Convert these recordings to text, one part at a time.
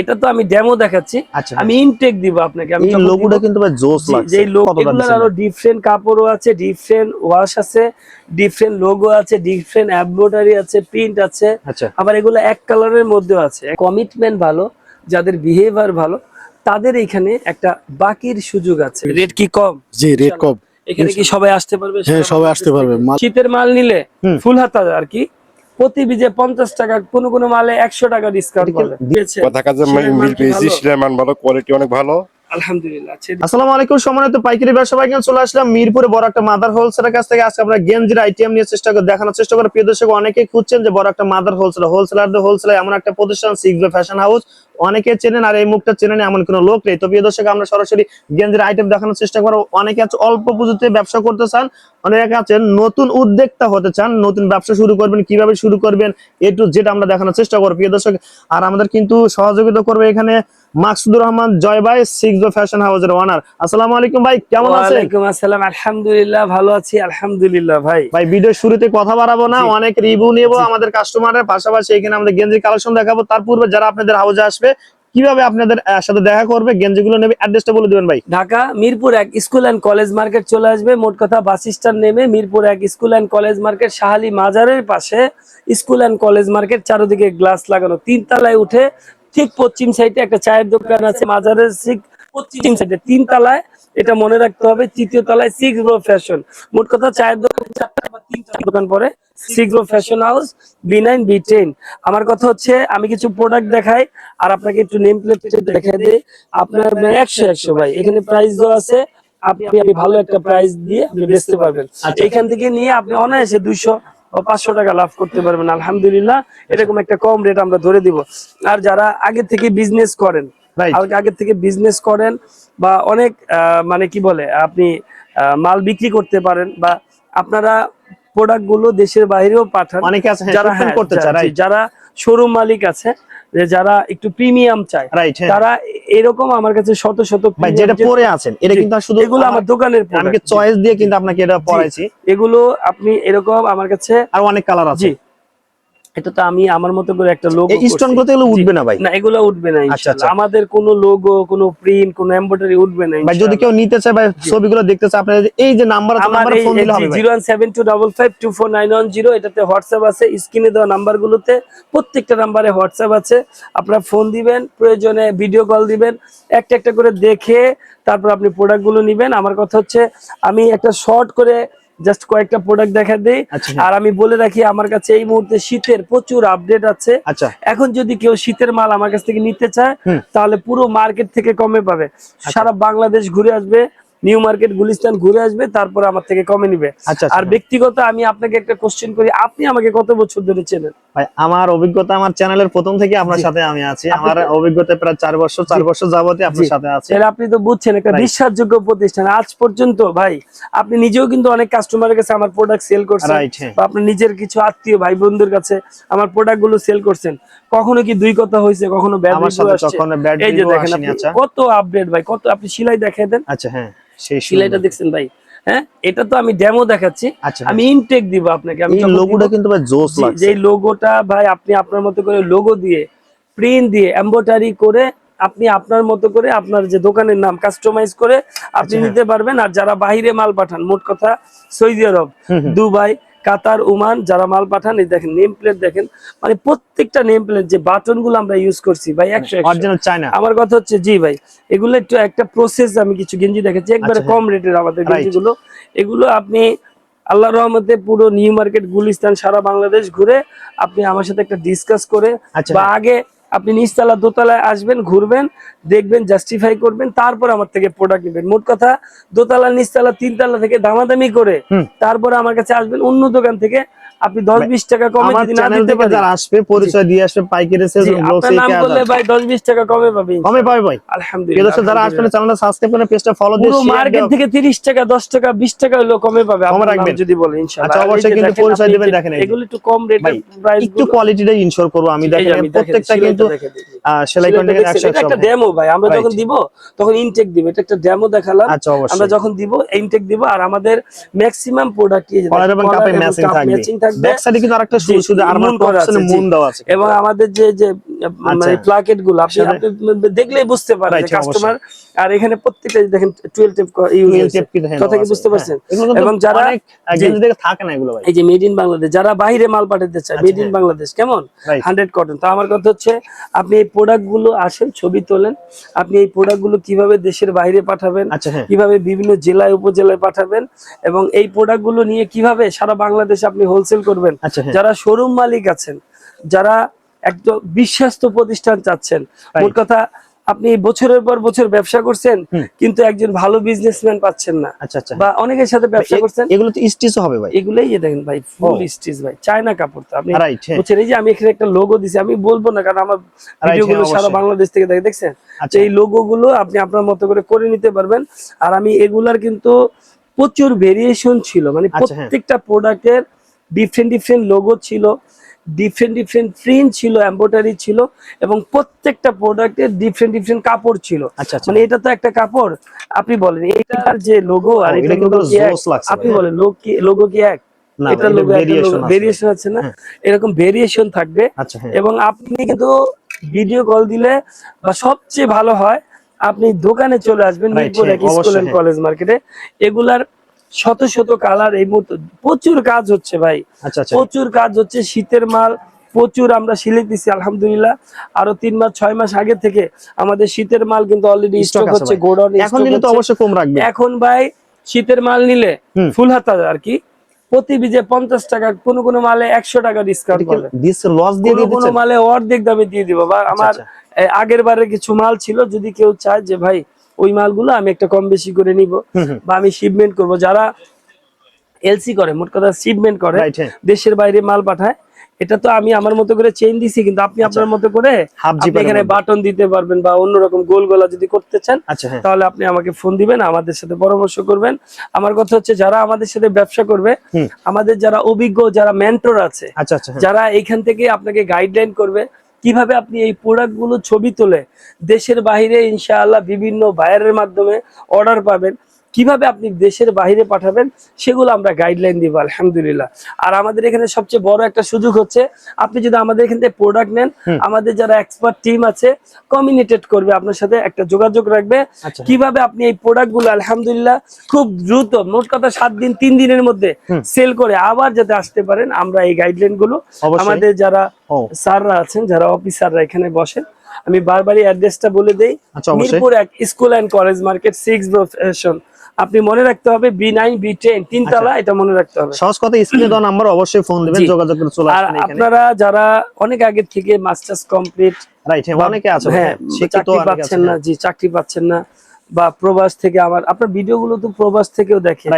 এটা তো আমি ডেমো দেখাচ্ছি। আমি ইনটেক দিব আপনাকে। আমি এই লোগোটা কিন্তু ভাই জোস লাগছে। যে লোগোগুলোর আরো ডিফারেন্ট কাপড়ও আছে, ডিফারেন্ট ওয়াশ আছে, ডিফারেন্ট লোগো আছে, ডিফারেন্ট এমব্রয়ডারি আছে, প্রিন্ট আছে। আবার এগুলো এক কালারের মধ্যেও আছে। কমিটমেন্ট ভালো, যাদের বিহেভিয়ার ভালো, তাদের এখানে একটা বাকির সুযোগ আছে। রেট কি কম? জি, রেট কম। এখানে কি সবাই আসতে পারবে? হ্যাঁ, সবাই আসতে পারবে। শীতের মাল নিলে ফুল হাতা আর কি প্রতি বিজে 50 টাকা, কোন কোন মালে 100 টাকা ডিসকাউন্ট পাবে। মান ভালো, কোয়ালিটি অনেক ভালো, আলহামদুলিল্লাহ। আসসালামু আলাইকুম, সম্মানিত পাইকারি ব্যবসা ভাই, চলে আসলাম মিরপুরে বড় একটা মাদার হোলসেলের কাছ থেকে। আজকে আমরা গেঞ্জির আইটেম নিয়ে দেখানোর চেষ্টা করি। প্রিয় দর্শক, অনেকেই খুঁজছেন যে বড় একটা মাদার হোলসেলার এমন একটা প্রতিষ্ঠান, সিক্স বে ফ্যাশন হাউস। অনেকে চেনেন, আর এই মুখটা চেনেন এমন কোনো লোক নেই। তো প্রিয় দর্শক, আমরা সরাসরি গেঞ্জির আইটেম দেখানোর চেষ্টা করবো। অনেকে আছে অল্প পুঁজিতে ব্যবসা করতে চান, অনেকে আছেন নতুন উদ্যোক্তা হতে চান, নতুন ব্যবসা শুরু করবেন, কিভাবে শুরু করবেন এ টু জেড আমরা দেখানোর চেষ্টা করবো প্রিয় দর্শক। আর আমাদের কিন্তু সহযোগিতা করবে এখানে মাকসুদুর রহমান জয় ভাই, সিক্স বে ফ্যাশন হাউসের ওনার। আসসালামু আলাইকুম ভাই, কেমন আছেন? ওয়ালাইকুম আসসালাম, আলহামদুলিল্লাহ ভালো আছি, আলহামদুলিল্লাহ। ভাই ভিডিও শুরুতে কথা বাড়াবো না, অনেক রিভিউ নেবো আমাদের কাস্টমারের, পাশাপাশি এখানে আমাদের গেঞ্জির কালেকশন দেখাবো। তার পূর্বে যারা আপনাদের হাউসে আসবে, কিভাবে আপনাদের সাথে দেখা করবে, গেঞ্জিগুলো নেবে, অ্যাড্রেসটা বলে দিবেন ভাই। Dhaka Mirpur 1 school and college market চলে আসবে। মোট কথা বাস স্ট্যান্ড নেমে Mirpur 1 school and college market, Shahali মাজারের পাশে স্কুল এন্ড কলেজ মার্কেট, চারদিকে গ্লাস লাগানো, 3 তলায় উঠে ঠিক পশ্চিম সাইডে একটা চায়ের দোকান আছে। মাজারের ঠিক পশ্চিম সাইডে 3 তলায়, এটা মনে রাখতে হবে। 3য় তলায় সিক্স ব্রো ফ্যাশন। মোট কথা চায়ের দোকান 4টা বা 3টা দোকান পরে six bro fashion house, B9 B10। আমার কথা হচ্ছে, আমি কিছু প্রোডাক্ট দেখাই আর আপনাকে একটু নেম প্লেট দেখাই দিই। আপনার 100 ভাই এখানে প্রাইস দেওয়া আছে। আপনি ভালো একটা প্রাইস দিয়ে আপনি বেচতে পারবেন। এখান থেকে নিয়ে আপনি অনায়াসে 200 ও 500 টাকা লাভ করতে পারবেন। আলহামদুলিল্লাহ, এরকম একটা কম রেট আমরা ধরে দিব। আর যারা আগে থেকে বিজনেস করেন, বা অনেক মানে কি বলে, আপনি মাল বিক্রি করতে পারেন, বা আপনারা প্রোডাক্ট গুলো দেশের বাইরেও পাঠান, যারা শোরুম মালিক আছে, যারা একটু প্রিমিয়াম চায়, তারা এরকম আমার কাছে শত শত যেটা পরে আছেন, এটা কিন্তু শুধু এগুলো আমার দোকানের আমি চয়েস দিয়ে কিন্তু আপনাকে এটা পরাইছি। এগুলো আপনি এরকম আমার কাছে আর অনেক কালার আছে। এটা তো আমি আমার মতো করে একটা লোগো, এই স্টোন গুলো এগুলো উঠবে না ভাই? না, এগুলো উঠবে না ইনশাআল্লাহ। আমাদের কোনো লোগো, কোনো প্রিন্ট, কোনো এমব্রয়ডারি উঠবে না ভাই। যদি কেউ নিতে চায় ভাই, ছবিগুলো দেখতে চায়, আপনাদের এই যে নাম্বার আছে, নাম্বারে ফোন দিলে হবে ভাই। 01725524910, এটাতে হোয়াটসঅ্যাপ আছে। স্ক্রিনে দেওয়া নাম্বারগুলোতে প্রত্যেকটা নাম্বারে হোয়াটসঅ্যাপ আছে। আপনারা ফোন দিবেন, প্রয়োজনে ভিডিও কল দিবেন, একটা একটা করে দেখে তারপর আপনি প্রোডাক্টগুলো নেবেন। আমার কথা হচ্ছে, আমি একটা শর্ট করে জাস্ট কয়েকটা প্রোডাক্ট দেখা দেই। আর আমি বলে রাখি, আমার কাছে এই মুহূর্তে শীতের প্রচুর আপডেট আছে। এখন যদি কেউ শীতের মাল আমার কাছ থেকে নিতে চায়, তাহলে পুরো মার্কেট থেকে কমে পাবে। সারা বাংলাদেশ ঘুরে আসবে, নিউ মার্কেট, গুলিস্তান ঘুরে আসবে, তারপর আমার থেকে কমে নিবে। আর ব্যক্তিগত আমি আপনাকে একটা কোশ্চেন করি, আপনি আমাকে কত বছর ধরে চেনেন? ভাই, আমার অভিজ্ঞতা, আমার চ্যানেলের প্রথম থেকে আপনার সাথে আমি আছি। আমার অভিজ্ঞতা প্রায় 4 বছর যাবতীয় আপনার সাথে আছি। আপনি তো বুঝছেন, একটা বিশ্বাসযোগ্য প্রতিষ্ঠান। আজ পর্যন্ত ভাই, আপনি নিজেও কিন্তু অনেক কাস্টমারের কাছে আমার প্রোডাক্ট সেল করছেন, বা আপনি নিজের কিছু আত্মীয় ভাই বন্ধুর কাছে আমার প্রোডাক্ট গুলো সেল করছেন। কখনো কি দুই কথা হয়েছে, কখনো ব্যাড রিভিউ আসছে? এই যে দেখেন কত আপডেট ভাই, কত। আপনি সেলাই দেখাই দেন। হ্যাঁ, সেই সেলাইটা দেখছেন ভাই? হ্যাঁ, এটা তো আমি ডেমো দেখাচ্ছি। আমি ইনটেক দিব আপনাকে। আমি লোগোটা কিন্তু ভাই জোস লাগছে। যে লোগোটা ভাই, আপনি আপনার মতো করে লোগো দিয়ে, প্রিন্ট দিয়ে, এমব্রয়ডারি করে, আপনি আপনার মতো করে আপনার যে দোকানের নাম কাস্টমাইজ করে আপনি নিতে পারবেন। আর যারা বাইরে মাল পাঠান, মোট কথা সৌদি আরব, দুবাই, কাতার, ওমান, যারা মাল পাঠান, এই দেখেন নেম প্লেট দেখেন, মানে প্রত্যেকটা নেম প্লেট, যে বাটন গুলো আমরা ইউজ করছি ভাই, 100 আমার কথা হচ্ছে, জি ভাই, এগুলো একটু একটা প্রসেস। আমি কিছু গেঞ্জি দেখেছি একবারে কম রেটের আমাদের গেঞ্জি গুলো। এগুলো আপনি আল্লাহর রহমতে পুরো নিউ মার্কেট, গুলিস্তান, সারা বাংলাদেশ ঘুরে আপনি আমার সাথে একটা ডিসকাস করে, বা আগে আপনি নিচতলা দোতলায় আসবেন, ঘুরবেন, দেখবেন, জাস্টিফাই করবেন, তারপর আমার থেকে প্রোডাক্ট নেবেন। মোট কথা দোতলা, নিচতলা, 3 তলা থেকে দামাদামি করে তারপর আমার কাছে আসবেন। অন্য দোকান থেকে আপনি 10-20 টাকা কমে যদি না দিতে পারেন, যারা আসবে পরিচয় দিয়ে আসবে, পাইকারি সেল আপনার নাম বললে ভাই 10-20 টাকা কমে পাবে, কমে পাবে ভাই। আলহামদুলিল্লাহ। যারা আসবেন, চ্যানেলটা সাবস্ক্রাইব করে পেজটা ফলো দিয়ে, পুরো মার্কেট থেকে 30 টাকা, 10 টাকা, 20 টাকা হলো কমে পাবে আপনার নাম যদি বলেন ইনশাআল্লাহ। আচ্ছা, অবশ্যই কিন্তু পরিচয় দিবেন। দেখেন এগুলো একটু কম রেটের প্রাইস, একটু কোয়ালিটিটা ইনশিওর করব আমি। দেখেন প্রত্যেকটা কিন্তু সেলাই কন্টেন্ট একটা ডেমো ভাই। আমরা যখন দিব তখন ইনটেক দিব। এটা একটা ডেমো দেখালাম। আমরা যখন দিব ইনটেক দিব। আর আমাদের ম্যাক্সিমাম প্রোডাক্ট ম্যাচিং থাকবে। থাকবে, ব্যাক সাইডে কিন্তু আরেকটা শুধু আরমান অপশনে মুন দেওয়া আছে, এবং আমাদের যে মানে প্লাকেট গুলো আপনি দেখলেই বুঝতে পারবেন যে কাস্টমার। আর এখানে প্রত্যেকটা দেখেন 12 টেপ ইউজ হয়েছে, কথা কি বুঝতে পারছেন? এবং যারা গেঞ্জি দেখে থাকে না এগুলো ভাই, এই যে মেড ইন বাংলাদেশ, যারা বাইরে মাল পাঠাতে চায় মেড ইন বাংলাদেশ কেমন 100 কটন। তো আমার কথা হচ্ছে আপনি এই প্রোডাক্ট গুলো আসেন, ছবি তোলেন, আপনি এই প্রোডাক্ট গুলো কিভাবে দেশের বাইরে পাঠাবেন, কিভাবে বিভিন্ন জেলায় উপজেলায় পাঠাবেন, এবং এই প্রোডাক্ট গুলো নিয়ে কিভাবে সারা বাংলাদেশে আপনি হোলসেল করবেন। যারা শোরুম মালিক আছেন, যারা একদম বিশ্বস্ত প্রতিষ্ঠান চাচ্ছেন, মোট কথা আপনি বছরের পর বছর ব্যবসা করছেন কিন্তু একজন ভালো বিজনেসম্যান পাচ্ছেন না, বা অনেকের সাথে ব্যবসা করছেন, এগুলো তো স্টিচ হবে ভাই, এগুলাই দেখেন ভাই ফুল স্টিচ ভাই, চায়না কাপড়। তো আপনি বুঝছেন, এই যে আমি এখানে একটা লোগো দিছি, আমি বলবো না কারণ আমার ভিডিওগুলো সারা বাংলাদেশ থেকে দেখে, দেখছেন এই লোগো গুলো আপনি আপনার মতো করে নিতে পারবেন। আর আমি এগুলার কিন্তু প্রচুর ভেরিয়েশন ছিল, মানে প্রত্যেকটা প্রোডাক্টের ডিফারেন্ট লোগো ছিল, ডিফারেন্ট প্রিন্ট ছিল, এমব্রয়ডারি ছিল, এবং প্রত্যেকটা প্রোডাক্টের ডিফারেন্ট কাপড় ছিল। মানে এটা তো একটা কাপড়, আপনি বলেন এটার যে লোগো আর এটা লোগো কি এক? আপনি বলেন লোগো কি এক? এটা লোগো ভেরিয়েশন আছে না, এরকম ভেরিয়েশন থাকবে। এবং আপনি কিন্তু ভিডিও কল দিলে বা সবচেয়ে ভালো হয় আপনি দোকানে চলে আসবেন, মিরপুর স্কুল এন্ড কলেজ মার্কেটে। এগুলার শত শত কালার, এই মুহূর্তে প্রচুর কাজ হচ্ছে ভাই, প্রচুর কাজ হচ্ছে, শীতের মাল প্রচুর আমরা সিলে দিচ্ছি আলহামদুলিল্লাহ। আরো 3 মাস 6 মাস আগে থেকে আমাদের শীতের মাল কিন্তু অলরেডি স্টক হচ্ছে, গোডাউন এখন নিলে তো অবশ্যই কম রাখবে। এখন ভাই শীতের মাল নিলে ফুল হাতা আর কি প্রতি বীজে 50 টাকা, কোন মালে 100 টাকা ডিসকাউন্ট পাবে, কোন মালে অর্ধেক দামে দিয়ে দিব। বা আমার আগের বারে কিছু মাল ছিল, যদি কেউ চায় যে ভাই ওই মালগুলো আমি একটা কম বেশি করে নিব বা আমি শিপমেন্ট করব, যারা এলসি করে, মোট কথা শিপমেন্ট করে, দেশের বাইরে মাল পাঠায়, এটা তো আমি আমার মতো করে চেইন দিছি, কিন্তু আপনি আপনার মতো করে এখানে বাটন দিতে পারবেন, বা অন্যরকম গোল গলা যদি করতে চান তাহলে আপনি আমাকে ফোন দিবেন, আমাদের সাথে পরামর্শ করবেন। আমার কথা হচ্ছে যারা আমাদের সাথে ব্যবসা করবে, আমাদের যারা অভিজ্ঞ, যারা মেন্টর আছে, যারা এইখান থেকে আপনাকে গাইডলাইন করবে কিভাবে আপনি এই প্রোডাক্ট গুলো ছবি তোলে দেশের বাইরে ইনশাআল্লাহ বিভিন্ন বায়ারের মাধ্যমে অর্ডার পাবেন, কিভাবে আপনি দেশের বাইরে পাঠাবেন, সেগুলো আমরা গাইডলাইন দিব আলহামদুলিল্লাহ। আর আমাদের এখানে সবচেয়ে বড় একটা সুযোগ হচ্ছে, আপনি যদি আমাদের এখান থেকে প্রোডাক্ট নেন, আমাদের যারা এক্সপার্ট টিম আছে কমিউনিকেট করবে আপনার সাথে, একটা যোগাযোগ রাখবে কিভাবে আপনি এই প্রোডাক্ট গুলো আলহামদুলিল্লাহ খুব দ্রুত, মোট কথা 7 দিন 3 দিনের মধ্যে সেল করে আবার যাতে আসতে পারেন। আমরা এই গাইডলাইন গুলো আমাদের যারা স্যাররা আছেন, যারা অফিসাররা এখানে বসেন, আমি বারবারই অ্যাড্রেসটা বলে দেই, Mirpur 1 school and college market 6 fashion. আপনি মনে রাখতে হবে B9 B10 তিনতলা, এটা মনে রাখতে হবে। সহজ কথা, স্ক্রিনে দেওয়া নাম্বার অবশ্যই ফোন দিবেন, যোগাযোগ করে চলে আসবেন এখানে। আপনারা যারা অনেক আগে থেকে মাস্টার্স কমপ্লিট, অনেকে আছে চাকরি পাচ্ছেন না, চাকরি পাচ্ছেন না, বা প্রবাস থেকে আপনার ভিডিওগুলো তো প্রবাস থেকেও দেখে,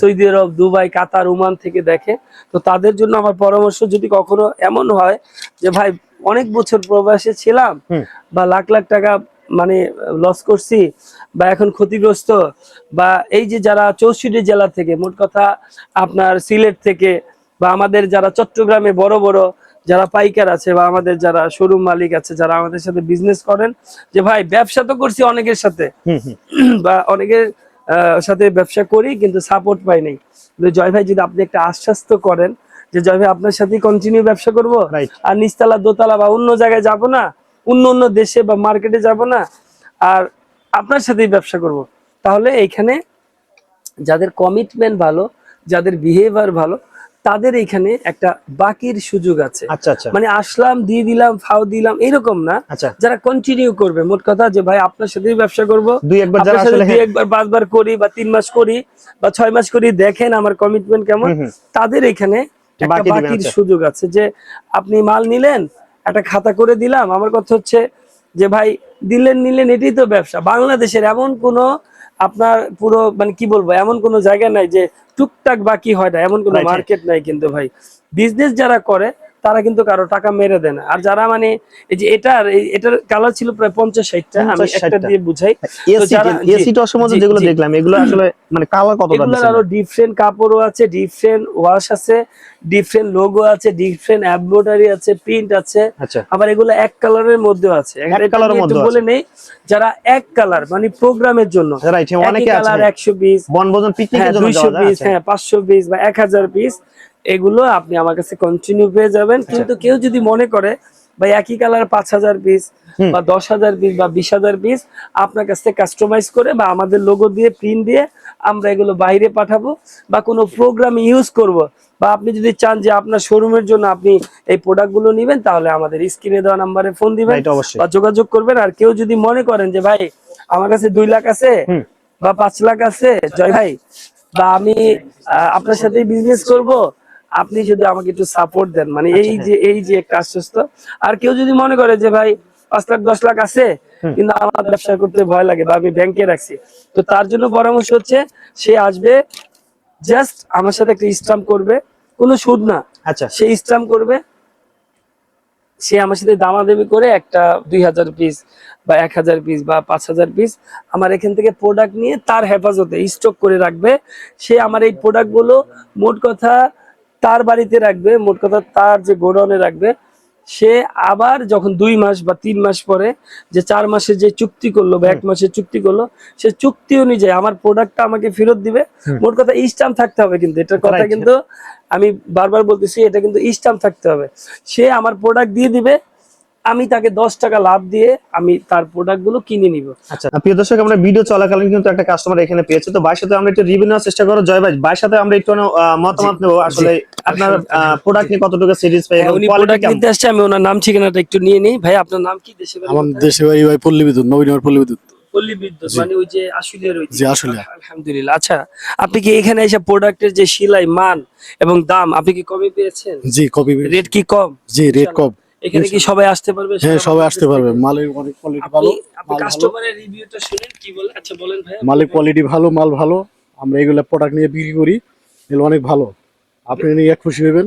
সৌদি আরব, দুবাই, কাতার, ওমান থেকে দেখে। তো তাদের জন্য আমার পরামর্শ, যদি কখনো এমন হয় যে ভাই অনেক বছর প্রবাসে ছিলাম বা লাখ লাখ টাকা মানে লস করছি বা এখন ক্ষতিগ্রস্ত, বা এই যে যারা 64 জেলা থেকে, মোট কথা আপনার সিলেট থেকে, বা আমাদের যারা চট্টগ্রামে বড় বড় যারা পাইকার আছে, বা আমাদের যারা শোরুম মালিক আছে, যারা আমাদের সাথে বিজনেস করেন, যে ভাই ব্যবসা তো করছি অনেকের সাথে বা অনেকের সাথে ব্যবসা করি কিন্তু সাপোর্ট পাই নাই, জয় ভাই যদি আপনি একটা আশ্বাস তো করেন যে জয় ভাই আপনার সাথে কন্টিনিউ ব্যবসা করব, আর নিচতলা দোতলা বা অন্য জায়গায় যাব না, অন্য দেশে বা মার্কেটে যাব না, আর আপনার সাথেই ব্যবসা করব, তাহলে এইখানে যাদের কমিটমেন্ট ভালো, যাদের বিহেভিয়ার ভালো, তাদের এখানে একটা বাকির সুযোগ আছে। মানে আসলাম দিয়ে দিলাম, ফাও দিলাম, এরকম না, যারা কন্টিনিউ করবে, মোট কথা যে ভাই আপনার সাথেই ব্যবসা করবো, 2 একবার 5 বার করি, বা 3 মাস করি, বা 6 মাস করি, দেখেন আমার কমিটমেন্ট কেমন, তাদের এখানে একটা বাকির সুযোগ আছে। যে আপনি মাল নিলেন, একটা খাতা করে দিলাম, আমার কথা হচ্ছে যে ভাই নিলেন, এটাই তো ব্যবসা। বাংলাদেশের এমন কোনো আপনার পুরো মানে কি বলবো, এমন কোনো জায়গা নাই যে টুকটাক বাকি হয় না, এমন কোনো মার্কেট নাই। কিন্তু ভাই বিজনেস যারা করে তারা কিন্তু কারো টাকা মেরে দেয় না। আর যারা মানে এই যে এটার কালার ছিল প্রায় 50-60টা, আমি একটা দিয়ে বুঝাই। যেগুলো দেখলাম এগুলো আসলে মানে কালার কতটা, এগুলোর আরো ডিফারেন্ট কাপড়ও আছে, ডিফারেন্ট ওয়াশ আছে, ডিফারেন্ট লোগো আছে, ডিফারেন্ট এমব্রয়ডারি আছে, প্রিন্ট আছে, আবার এগুলো এক কালারের মধ্যেও আছে। বলে নেই যারা এক কালার মানে প্রোগ্রামের জন্য, অনেকে কালার 120 বনভোজন পিকনিকের জন্য 220, 520 বা 1000 পিস, এগুলো আপনি আমার কাছে কন্টিনিউ পেয়ে যাবেন। কিন্তু কেউ যদি মনে করে ভাই একই কালার 5,000 পিস বা 10,000 পিস বা 20,000 পিস আপনার কাছ থেকে কাস্টমাইজ করে বা আমাদের লোগো দিয়ে প্রিন্ট দিয়ে আমরা এগুলো বাইরে পাঠাবো বা কোনো প্রোগ্রামে ইউজ করব, বা আপনি যদি চান যে আপনার শোরুমের জন্য আপনি এই প্রোডাক্ট গুলো নিবেন, তাহলে আমাদের স্ক্রিনে দেওয়া নাম্বারে ফোন দিবেন এটা অবশ্যই। বা যোগাযোগ করবেন। আর কেউ যদি মনে করেন যে ভাই আমার কাছে 2 লাখ আছে বা 5 লাখ আছে জয় ভাই, বা আমি আপনার সাথেই বিজনেস করব, আপনি যদি আমাকে একটু সাপোর্ট দেন, মানে এই যে একটা আশ্বস্ত। আর কেউ যদি মনে করে যে ভাই 5 লাখ 10 লাখ আছে কিন্তু আমার ব্যবসা করতে ভয় লাগে বা আমি ব্যাংকে রাখছি, তো তার জন্য পরামর্শ হচ্ছে সে আসবে, জাস্ট আমার সাথে একটা স্ট্যাম্প করবে, কোনো সুদ না, আচ্ছা সে স্ট্যাম্প করবে, সে আমার সাথে দামাদামি করে একটা 2,000 পিস বা 1,000 পিস বা 5,000 পিস আমার এখান থেকে প্রোডাক্ট নিয়ে তার হেফাজতে স্টক করে রাখবে। সে আমার এই প্রোডাক্ট গুলো মোট কথা তার বাড়িতে রাখবে, মোট কথা তার যে গোডাউনে রাখবে। সে আবার যখন 2 মাস বা 3 মাস পরে যে 4 মাসের যে চুক্তি করলো বা 1 মাসের চুক্তি করলো, সে চুক্তি অনুযায়ী আমার প্রোডাক্টটা আমাকে ফেরত দিবে। মোট কথা স্ট্যাম্প থাকতে হবে, কিন্তু এটার কথা Right. কিন্তু আমি বারবার বলতেছি, এটা কিন্তু স্ট্যাম্প থাকতে হবে। সে আমার প্রোডাক্ট দিয়ে দিবে, আমি তাকে 10 টাকা লাভ দিয়ে আমি তার প্রোডাক্ট গুলো কিনে নিব। আচ্ছা প্রিয় দর্শক, আমরা ভিডিও চলাকালীন কিন্তু একটা কাস্টমার এখানে পেয়েছে, তো ভাইয়ের সাথে আমরা একটু রিভিউ নেওয়ার চেষ্টা করব। জয় ভাই, ভাইয়ের সাথে আমরা একটু মতামত নেব আসলে আপনার প্রোডাক্ট নিয়ে কতটুকু স্যাটিসফাই এবং উনি কোয়ালিটি প্রোডাক্ট কেমন। নিতে আসছে, আমি ওনার নাম ঠিকানাটা একটু নিয়ে নিই। ভাই আপনার নাম কি? দেশে বাড়ি আমার কোথায়? দেশে বাড়ি ভাই পল্লী বিদ্যুৎ, নবীনগর পল্লী বিদ্যুৎ। পল্লী বিদ্যুৎ, মানে ওই যে আশুলিয়ার ওই জি, আশুলিয়া। আলহামদুলিল্লাহ। আচ্ছা, আপনি কি এখানে এসে প্রোডাক্টের যে সেলাই মান এবং দাম আপনি কি কমে পেয়েছেন? জি কপি। রেট কি কম? জি রেট কম। এখানে কি সবাই আসতে পারবে? হ্যাঁ সারা সবাই বাংলাদেশ আসতে পারবে, থেকে? মালের অনেক কোয়ালিটি আপনি ভালো, আপনি মাল ভালো, কাস্টমারের রিভিউটা শুনেন কি বলে? আচ্ছা বলেন ভাই। মালের কোয়ালিটি ভালো, মাল ভালো। আমরা এগুলা প্রোডাক্ট নিয়ে বিক্রি করি, এগুলো অনেক ভালো। আপনি নিয়ে খুশি হবেন,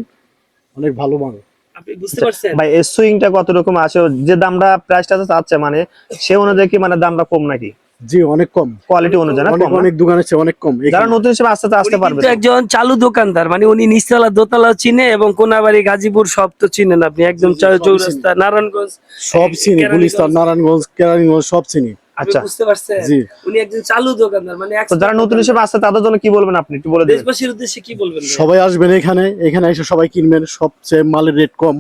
অনেক ভালো মাল। আপনি বুঝতে পারছেন? ভাই এর সুইংটা কত রকম আছে, যে দামটা প্রাইসটা চাচ্ছে মানে সে অনুযায়ী কি মানে দামটা কম নাকি জি অনেক কম, কোয়ালিটি অনুযায়ী না অনেক কম না? অনেক দোকানের চেয়ে অনেক কম। যারা নতুন হিসেবে আসতে আসতে উনি পারবে কিন্তু একজন চালু দোকানদার, মানে উনি নিচতলা দোতলা চিনে এবং কোনাবাড়ি গাজীপুর সব তো চিনেন আপনি, একদম চৌরাস্তা নারায়ণগঞ্জ সব চিনি, গুলিস্তান, নারায়ণগঞ্জ, কেরানীগঞ্জ সব চিনি। আপনি আচ্ছা। বুঝতে পারছেন? জি। উনি একজন চালু দোকানদার, মানে তো যারা নতুন হিসেবে আসছে তাদের জন্য কি বলবেন আপনি একটু বলে দিন। দেশবাসীর উদ্দেশ্যে কি বলবেন ভাই? সবাই আসবেন এখানে, এখানে এসে সবাই কিনবেন, সবচেয়ে মালের রেট কম,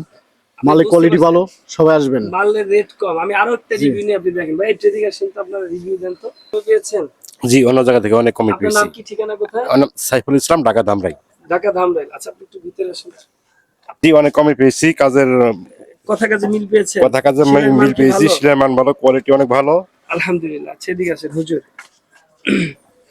মালের বুঝতে কোয়ালিটি পারছেন? ভালো, সবাই আসবেন। মালের রেট কম। আমি আরো একটা রিভিউ নিয়ে আপনি দেখেন ভাই, একটু এদিকে আসেন তো, আপনারা রিভিউ দেন তো। পেয়েছেন? জি অন্য জায়গা থেকে অনেক কমে আপনার পেয়েছি। নাম কি, ঠিকানা কোথায়? আমার নাম সাইফুল ইসলাম, ঢাকা ধামরাই। ঢাকা ধামরাই। আচ্ছা আপনি একটু ভিতরে আসেন। জি অনেক কমে পেয়েছি, কাজের কথা কাজে মিল পেয়েছেন? কথা কাজের সেলাইয়ের মান মিল কি পেয়েছি, ভালো? সেটার মান ভালো, কোয়ালিটি অনেক ভালো। আলহামদুলিল্লাহ। আচ্ছা এদিকে আসেন হুজুর।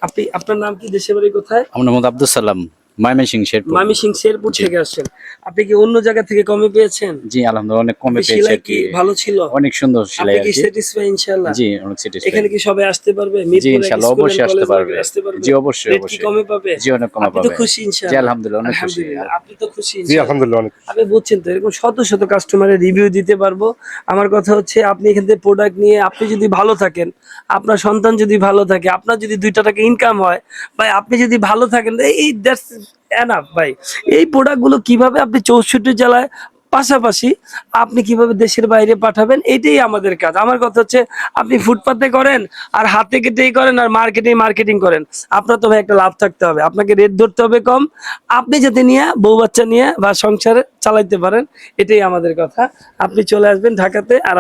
আপনি, আপনার নাম কি, দেশে বাড়ি কোথায়? আমার নাম আব্দুল সালাম, ময়মনসিংহ শেরপুর। ময়মনসিংহ শেরপুর থেকে আসছেন। আপনি কি অন্য জায়গা থেকে কমে পেয়েছেন? জি আলহামদুলিল্লাহ অনেক কমে আপনি পেয়েছি সেলাই আর কি কি। ভালো ছিল? অনেক সুন্দর আপনি সেলাই আর কি কি। স্যাটিসফাই ইনশাআল্লাহ? জি অনেক satisfied। এখানে কি সবাই আসতে পারবে? জি মিরপুরে ইনশাআল্লাহ স্কুল অবশ্যই এন্ড আসতে কলেজ পারবে। আসতে পারবে? জি অবশ্যই রেট কি অবশ্যই। কমে পাবে? জি অনেক কমে আপনি তো পাবে। খুশি জি ইনশাআল্লাহ? আলহামদুলিল্লাহ অনেক খুশি। আলহামদুলিল্লাহ। আপনি তো খুশি জি ইনশাআল্লাহ? আলহামদুলিল্লাহ অনেক। আপনি বুঝছেন তো, এরকম শত শত কাস্টমারের রিভিউ দিতে পারবো। আমার কথা হচ্ছে আপনি এখান থেকে প্রোডাক্ট নিয়ে আপনি যদি ভালো থাকেন, আপনার সন্তান যদি ভালো থাকে, আপনার যদি 2 টাকা ইনকাম হয়, ভাই আপনি যদি ভালো থাকেন, এই দ্যাটস এনাফ ভাই। এই প্রোডাক্ট গুলো কিভাবে আপনি 64 জেলায় পাশাপাশি আপনি কিভাবে দেশের বাইরে পাঠাবেন, এটাই আমাদের কাজ। আমার কথা হচ্ছে আপনি ফুটপাতে করেন আর হাতে কেটেই করেন আর মার্কেটিং করেন, আপনার তো ভাই একটা লাভ থাকতে হবে। আপনাকে রেট ধরতে হবে কম, আপনি যাতে নিয়ে বউ বাচ্চা নিয়ে বা সংসারে চালাইতে পারেন, এটাই আমাদের কথা। আপনি চলে আসবেন ঢাকাতে। আর